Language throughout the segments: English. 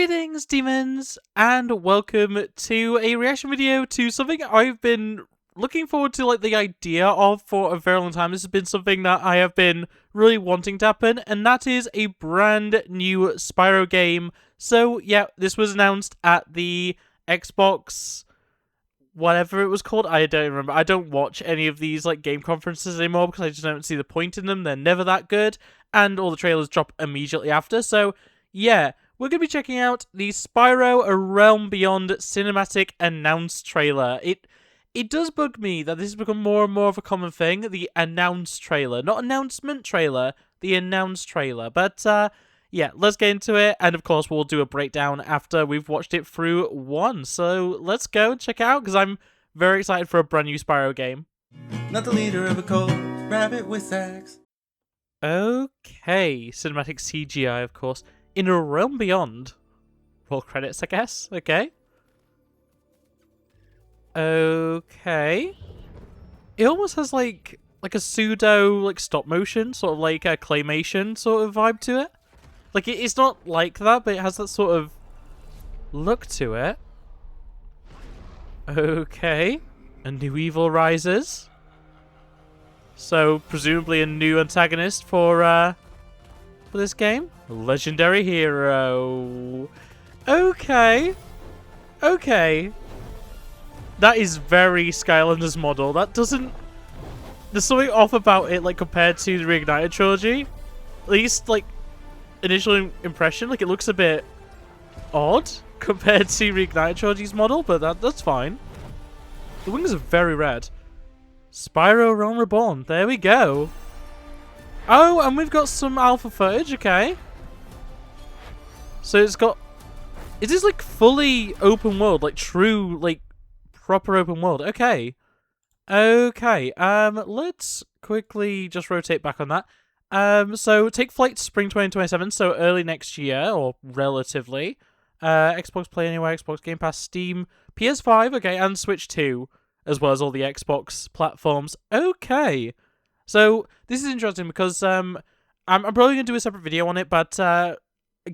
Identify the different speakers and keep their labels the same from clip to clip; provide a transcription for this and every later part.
Speaker 1: Greetings, demons, and welcome to a reaction video to something I've been looking forward to, like, the idea of for a very long time. This has been something that I have been really wanting to happen, and that is a brand new Spyro game. So, yeah, this was announced at the Xbox, whatever it was called. I don't remember. I don't watch any of these, like, game conferences anymore because I just don't see the point in them. They're never that good, and all the trailers drop immediately after. So, yeah, we're going to be checking out the Spyro A Realm Beyond cinematic announced trailer. It does bug me that this has become more and more of a common thing, the announced trailer. Not announcement trailer, the announced trailer. But, yeah, let's get into it. And, of course, we'll do a breakdown after we've watched it through one. So, let's go and check it out, because I'm very excited for a brand new Spyro game.
Speaker 2: Not the leader of a cult, RabbitWithAxe.
Speaker 1: Okay, cinematic CGI, of course. In A Realm Beyond. Roll credits, I guess. Okay. Okay. It almost has like a pseudo like stop motion, sort of like a claymation sort of vibe to it. Like it's not like that, but it has that sort of look to it. Okay. A new evil rises. So presumably a new antagonist for this game. A legendary hero. Okay. Okay. That is very Skylanders model. That doesn't... There's something off about it, like, compared to the Reignited trilogy. At least, like, initial impression. Like, it looks a bit odd compared to Reignited trilogy's model, but that's fine. The wings are very red. Spyro Realm Reborn. There we go. Oh, and we've got some alpha footage. Okay. So it's got... Is this, like, fully open world? Like, true, like, proper open world? Okay. Okay. Let's quickly just rotate back on that. So take flight spring 2027, so early next year, or relatively. Xbox Play Anywhere, Xbox Game Pass, Steam, PS5, okay, and Switch 2, as well as all the Xbox platforms. Okay. So this is interesting because I'm probably going to do a separate video on it, but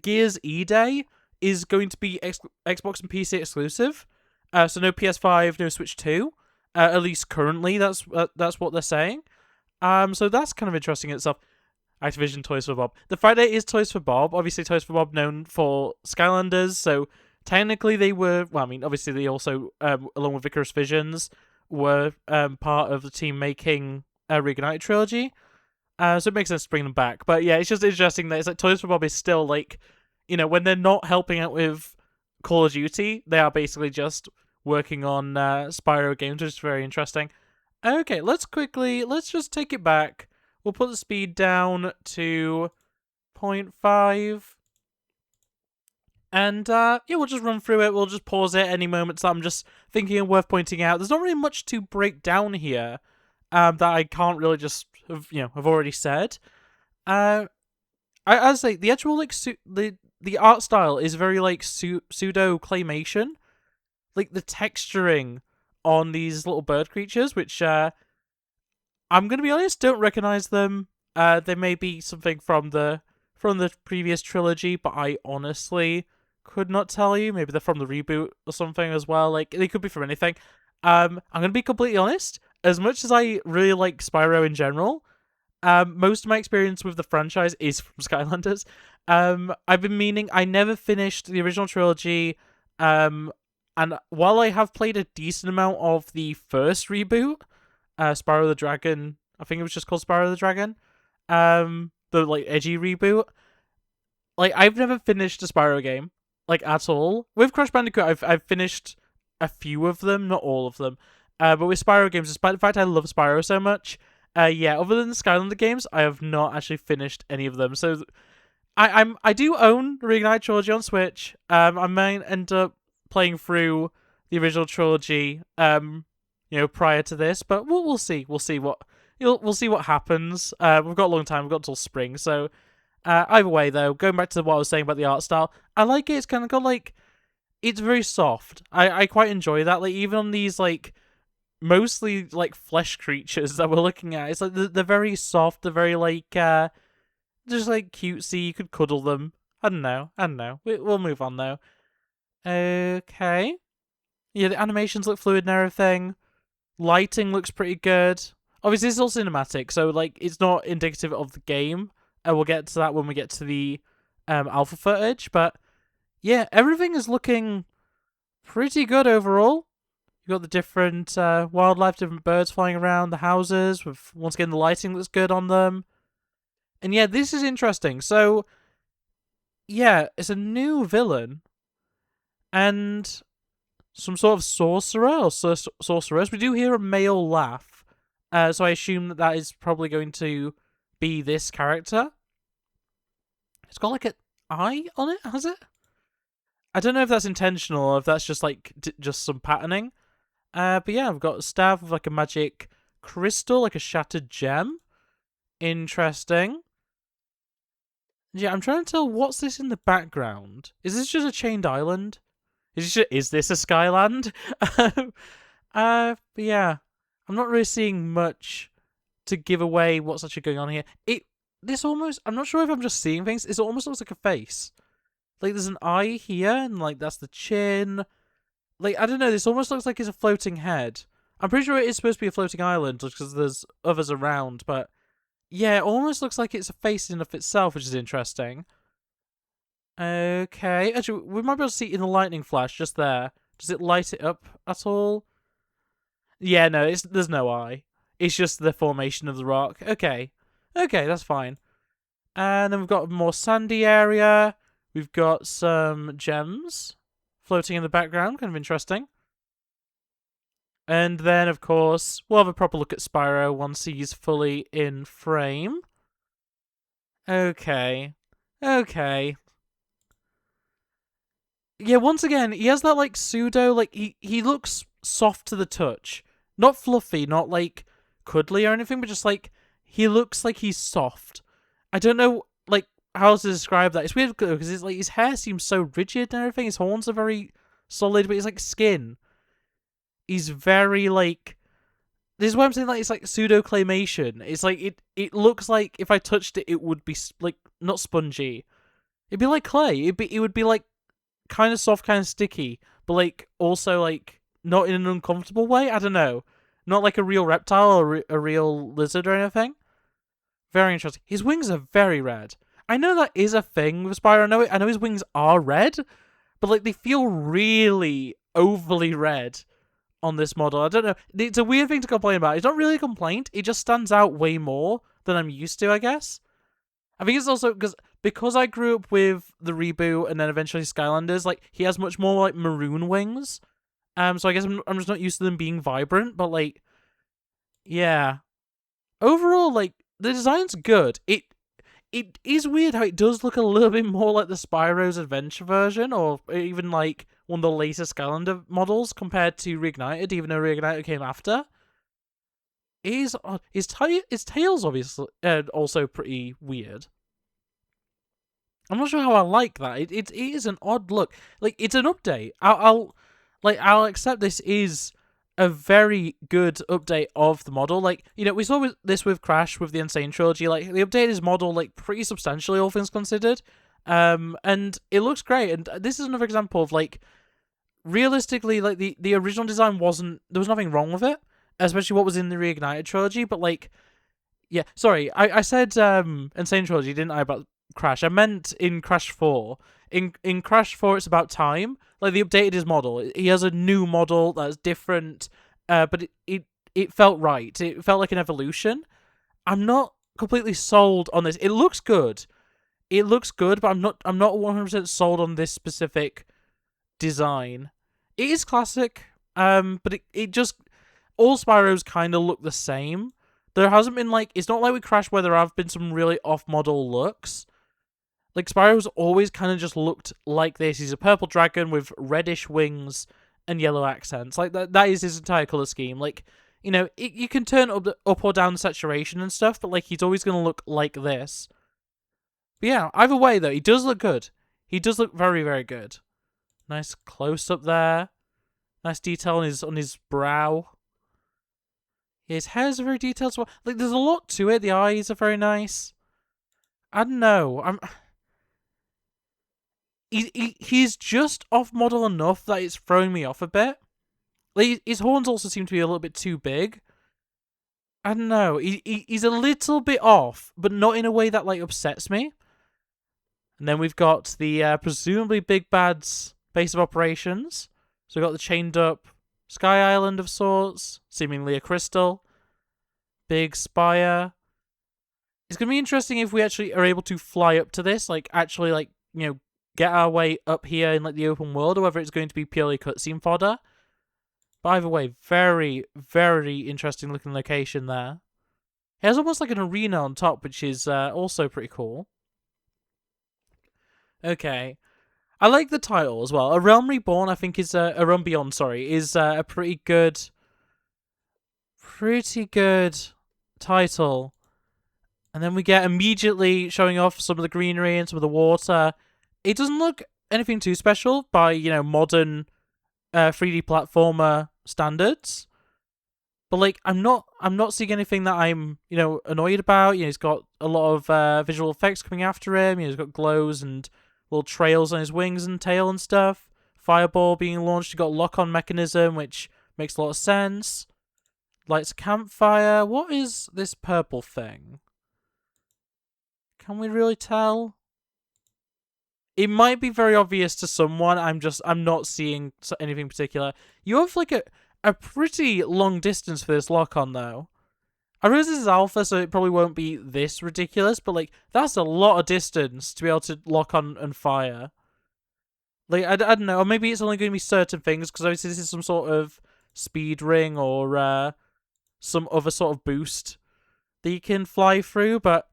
Speaker 1: Gears E-Day is going to be Xbox and PC exclusive. So no PS5, no Switch 2. At least currently, that's what they're saying. So that's kind of interesting in itself. Activision Toys for Bob. The Friday is Toys for Bob. Obviously, Toys for Bob known for Skylanders. So technically, they were. Well, I mean, obviously, they also, along with Icarus Visions, were part of the team making Reignited trilogy. So it makes sense to bring them back. But yeah, it's just interesting that it's like Toys for Bob is still like, you know, when they're not helping out with Call of Duty, they are basically just working on Spyro games, which is very interesting. Okay, let's just take it back. We'll put the speed down to 0.5. And, yeah, we'll just run through it. We'll just pause it any moments that I'm just thinking are worth pointing out. There's not really much to break down here that I can't really just, have already said. I'd say the actual, like, the art style is very, like, pseudo claymation. Like, the texturing on these little bird creatures, which, I'm gonna be honest, don't recognize them. They may be something from the previous trilogy, but I honestly could not tell you. Maybe they're from the reboot or something as well. Like, they could be from anything. I'm gonna be completely honest. As much as I really like Spyro in general, most of my experience with the franchise is from Skylanders. I've been meaning... I never finished the original trilogy, and while I have played a decent amount of the first reboot, Spyro the Dragon, I think it was just called Spyro the Dragon, the, like, edgy reboot, like, I've never finished a Spyro game, like, at all. With Crash Bandicoot, I've finished a few of them, not all of them, but with Spyro games, despite the fact I love Spyro so much, yeah, other than the Skylander games, I have not actually finished any of them. So I do own the Reignited trilogy on Switch. I might end up playing through the original trilogy, prior to this, but we'll see. We'll see what happens. We've got a long time. We've got until spring. So either way, though, going back to what I was saying about the art style, I like it. It's kind of got like, it's very soft. I quite enjoy that. Like, even on these, like, mostly like flesh creatures that we're looking at, it's like they're very soft. They're very like just like cutesy. You could cuddle them. I don't know. We'll move on though. Okay. Yeah, the animations look fluid and everything. Lighting looks pretty good. Obviously, it's all cinematic, so like it's not indicative of the game. And we'll get to that when we get to the alpha footage. But yeah, everything is looking pretty good overall. You've got the different wildlife, different birds flying around, the houses, with once again the lighting looks good on them. And yeah, this is interesting. So yeah, it's a new villain and some sort of sorcerer or sorceress. We do hear a male laugh, so I assume that is probably going to be this character. It's got like an eye on it, has it? I don't know if that's intentional or if that's just like just some patterning. But yeah, I've got a staff with like a magic crystal, like a shattered gem. Interesting. Yeah, I'm trying to tell what's this in the background. Is this just a chained island? Is this a Skyland? But yeah, I'm not really seeing much to give away what's actually going on here. I'm not sure if I'm just seeing things. It almost looks like a face. Like there's an eye here, and like that's the chin. Like I don't know. This almost looks like it's a floating head. I'm pretty sure it is supposed to be a floating island because there's others around, but yeah, it almost looks like it's a face in and of itself, which is interesting. Okay, actually, we might be able to see it in the lightning flash just there. Does it light it up at all? Yeah, no, there's no eye. It's just the formation of the rock. Okay, that's fine. And then we've got a more sandy area. We've got some gems floating in the background, kind of interesting. And then, of course, we'll have a proper look at Spyro once he's fully in frame. Okay. Yeah, once again, he has that, like, pseudo, like, he looks soft to the touch. Not fluffy, not, like, cuddly or anything, but just, like, he looks like he's soft. I don't know, like, how to describe that. It's weird because it's, like, his hair seems so rigid and everything. His horns are very solid, but he's, like, skin. He's very, like... This is why I'm saying, like, it's, like, pseudo-claymation. It's, like, it looks like if I touched it, it would be, like, not spongy. It'd be like clay. It would be, like, kind of soft, kind of sticky, but like also like not in an uncomfortable way. I don't know, not like a real reptile or a real lizard or anything. Very interesting. His wings are very red. I know that is a thing with Spyro. I know his wings are red, but like they feel really overly red on this model. I don't know. It's a weird thing to complain about. It's not really a complaint. It just stands out way more than I'm used to, I guess. I think it's also because I grew up with the reboot and then eventually Skylanders. Like he has much more like maroon wings. So I guess I'm just not used to them being vibrant. But like, yeah. Overall, like the design's good. It is weird how it does look a little bit more like the Spyro's Adventure version, or even like one of the later Skylander models compared to Reignited, even though Reignited came after. His tail's obviously also pretty weird. I'm not sure how I like that. It is an odd look. Like it's an update. I'll accept this is a very good update of the model. Like we saw this with Crash with the Insane Trilogy. Like they updated his model like pretty substantially, all things considered. And it looks great. And this is another example of like realistically, like the original design there was nothing wrong with it, especially what was in the Reignited trilogy. But like, yeah, sorry, I said Insane Trilogy, didn't I? About Crash. I meant in Crash 4. In Crash 4, it's about time. Like they updated his model. He has a new model that's different, but it felt right. It felt like an evolution. I'm not completely sold on this. It looks good. But I'm not 100% sold on this specific design. It is classic, but it just all Spyros kind of look the same. There hasn't been like it's not like with Crash where there have been some really off-model looks. Like Spyro's always kind of just looked like this. He's a purple dragon with reddish wings and yellow accents. Like that is his entire color scheme. Like you can turn up or down the saturation and stuff, but like he's always gonna look like this. But yeah, either way though, he does look good. He does look very, very good. Nice close up there. Nice detail on his brow. His hair's very detailed as well. Like there's a lot to it. The eyes are very nice. I don't know. he's just off model enough that it's throwing me off a bit. Like, his horns also seem to be a little bit too big. I don't know. He's a little bit off, but not in a way that like upsets me. And then we've got the presumably big bad's base of operations. So we've got the chained up Sky Island of sorts, seemingly a crystal. Big spire. It's going to be interesting if we actually are able to fly up to this, like actually like, get our way up here in like the open world, or whether it's going to be purely cutscene fodder. But either way, very, very interesting looking location there. It has almost like an arena on top, which is also pretty cool. Okay. I like the title as well. A Realm Reborn, I think, is a Realm Beyond. Sorry, is a pretty good title. And then we get immediately showing off some of the greenery and some of the water. It doesn't look anything too special by modern 3D platformer standards. But like, I'm not seeing anything that I'm annoyed about. He's got a lot of visual effects coming after him. He's got glows and little trails on his wings and tail and stuff. Fireball being launched. You've got lock-on mechanism, which makes a lot of sense. Lights a campfire. What is this purple thing? Can we really tell? It might be very obvious to someone. I'm not seeing anything particular. You have like a pretty long distance for this lock-on though. I realize this is alpha, so it probably won't be this ridiculous, but like that's a lot of distance to be able to lock on and fire. Like I don't know, or maybe it's only going to be certain things because obviously this is some sort of speed ring or some other sort of boost that you can fly through. But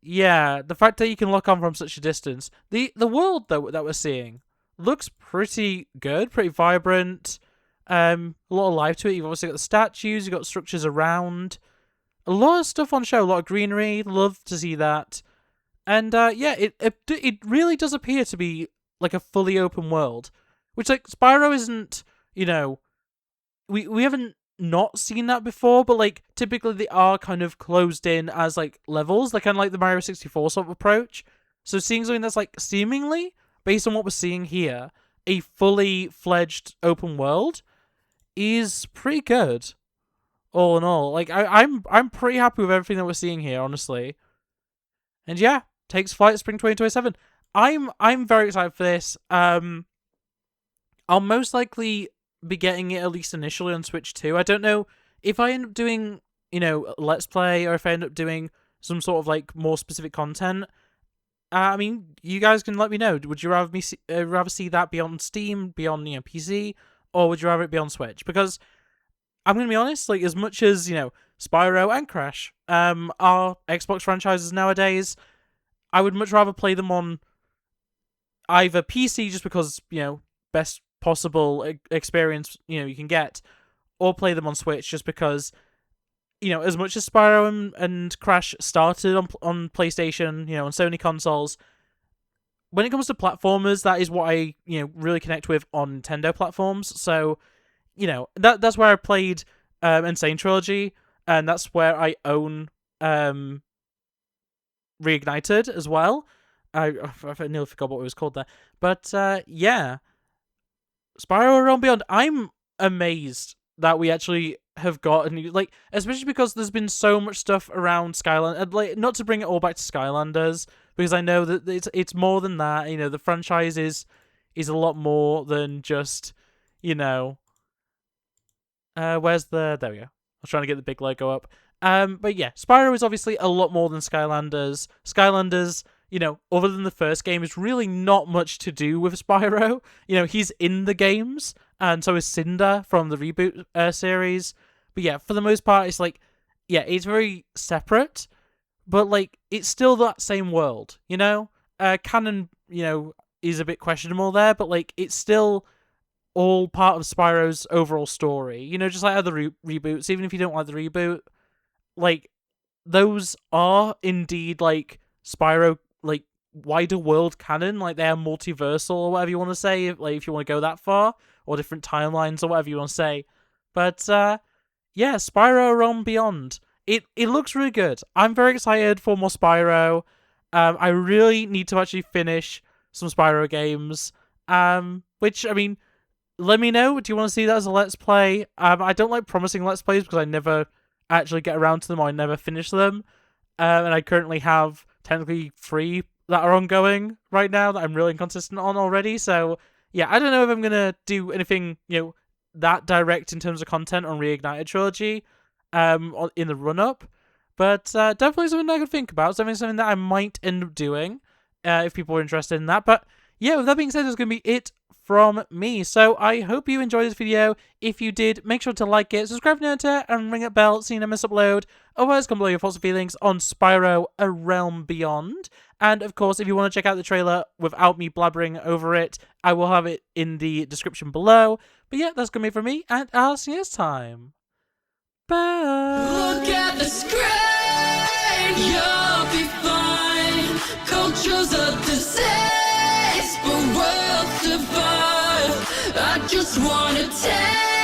Speaker 1: yeah, the fact that you can lock on from such a distance, the world though that we're seeing looks pretty good, pretty vibrant. A lot of life to it. You've obviously got the statues, you've got structures around. A lot of stuff on show, a lot of greenery. Love to see that. And yeah, it really does appear to be like a fully open world, which like Spyro isn't. We haven't not seen that before, but like typically they are kind of closed in as like levels. They're kind of like the Mario 64 sort of approach. So seeing something that's like seemingly based on what we're seeing here, a fully fledged open world is pretty good. All in all, like I'm pretty happy with everything that we're seeing here, honestly. And yeah, takes flight spring 2027. I'm very excited for this. I'll most likely be getting it at least initially on Switch 2. I don't know if I end up doing Let's Play or if I end up doing some sort of like more specific content. I mean, you guys can let me know. Would you rather rather see that be on Steam, be on PC, or would you rather it be on Switch? Because I'm going to be honest, like, as much as, Spyro and Crash are Xbox franchises nowadays, I would much rather play them on either PC just because, best possible experience, you can get, or play them on Switch just because, as much as Spyro and Crash started on PlayStation, on Sony consoles, when it comes to platformers, that is what I, really connect with on Nintendo platforms, so that's where I played Insane Trilogy, and that's where I own Reignited as well. I nearly forgot what it was called there. But yeah, Spyro Realm Beyond, I'm amazed that we actually have gotten, like, especially because there's been so much stuff around Skyland, and like, not to bring it all back to Skylanders, because I know that it's more than that. The franchise is a lot more than just, where's there we go. I was trying to get the big logo up. But yeah, Spyro is obviously a lot more than Skylanders. Skylanders, other than the first game, is really not much to do with Spyro. He's in the games, and so is Cinder from the reboot series. But yeah, for the most part, it's like, yeah, it's very separate, but like, it's still that same world, Canon, is a bit questionable there, but like, it's still all part of Spyro's overall story. Just like other reboots, even if you don't like the reboot, like, those are indeed, like, Spyro, like, wider world canon. Like, they're multiversal or whatever you want to say, like, if you want to go that far, or different timelines or whatever you want to say. But, yeah, Spyro Realm Beyond. It looks really good. I'm very excited for more Spyro. I really need to actually finish some Spyro games. Which, I mean, let me know. Do you want to see that as a Let's Play? I don't like promising Let's Plays because I never actually get around to them or I never finish them. And I currently have technically 3 that are ongoing right now that I'm really inconsistent on already. So, yeah, I don't know if I'm going to do anything, that direct in terms of content on Reignited Trilogy in the run-up. But definitely something I could think about. Something that I might end up doing if people are interested in that. But yeah, with that being said, that's going to be it from me. So I hope you enjoyed this video. If you did, make sure to like it, subscribe if you're new, and ring that bell so you never miss upload. Otherwise, comment below your thoughts and feelings on Spyro A Realm Beyond. And of course, if you want to check out the trailer without me blabbering over it, I will have it in the description below. But yeah, that's going to be from me, and I'll see you next time. Bye!
Speaker 3: Look at the screen, you'll be fine. Culture's a disease, but worlds divine. I just wanna take